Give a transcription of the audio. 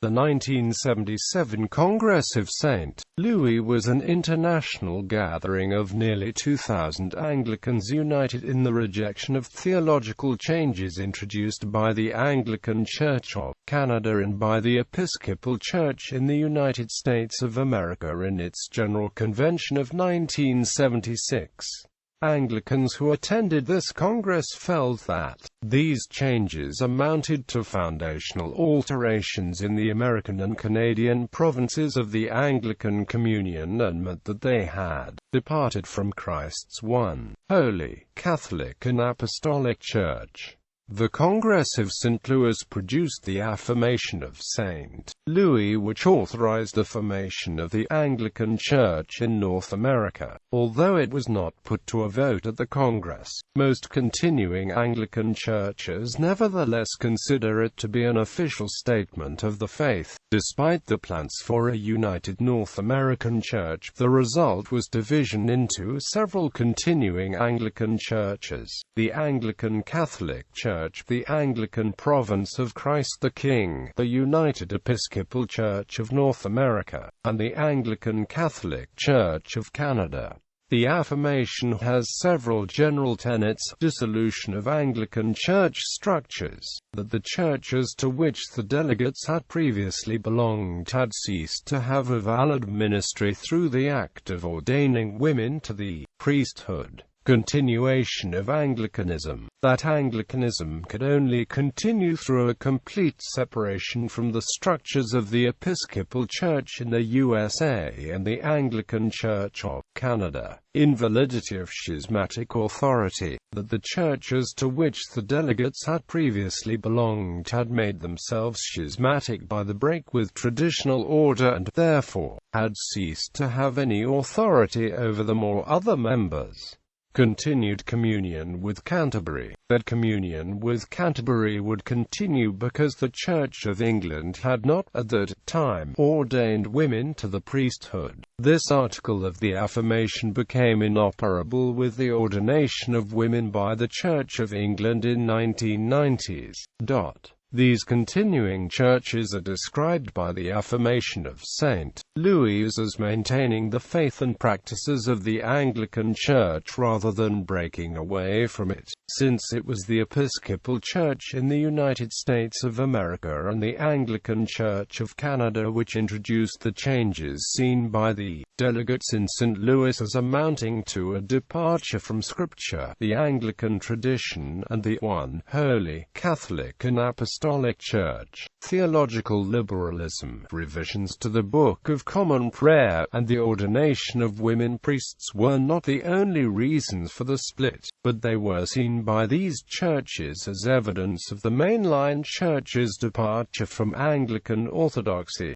The 1977 Congress of St. Louis was an international gathering of nearly 2,000 Anglicans united in the rejection of theological changes introduced by the Anglican Church of Canada and by the Episcopal Church in the United States of America in its General Convention of 1976. Anglicans who attended this Congress felt that these changes amounted to foundational alterations in the American and Canadian provinces of the Anglican Communion and meant that they had departed from Christ's one, holy, Catholic and Apostolic Church. The Congress of St. Louis produced the Affirmation of St. Louis, which authorized the formation of the Anglican Church in North America. Although it was not put to a vote at the Congress, most continuing Anglican churches nevertheless consider it to be an official statement of the faith. Despite the plans for a united North American church, the result was division into several continuing Anglican churches: the Anglican Catholic Church, the Anglican Province of Christ the King, the United Episcopal Church of North America, and the Anglican Catholic Church of Canada. The Affirmation has several general tenets: dissolution of Anglican church structures, that the churches to which the delegates had previously belonged had ceased to have a valid ministry through the act of ordaining women to the priesthood. Continuation of Anglicanism, that Anglicanism could only continue through a complete separation from the structures of the Episcopal Church in the USA and the Anglican Church of Canada. Invalidity of schismatic authority, that the churches to which the delegates had previously belonged had made themselves schismatic by the break with traditional order and, therefore, had ceased to have any authority over them or other members. Continued communion with Canterbury, that communion with Canterbury would continue because the Church of England had not, at that time, ordained women to the priesthood. This article of the Affirmation became inoperable with the ordination of women by the Church of England in 1990s. These continuing churches are described by the Affirmation of St. Louis as maintaining the faith and practices of the Anglican Church rather than breaking away from it, since it was the Episcopal Church in the United States of America and the Anglican Church of Canada which introduced the changes seen by the delegates in St. Louis as amounting to a departure from Scripture, the Anglican tradition, and the one, holy, Catholic and Apostolic Church. Theological liberalism, revisions to the Book of Common Prayer, and the ordination of women priests were not the only reasons for the split, but they were seen by these churches as evidence of the mainline church's departure from Anglican orthodoxy.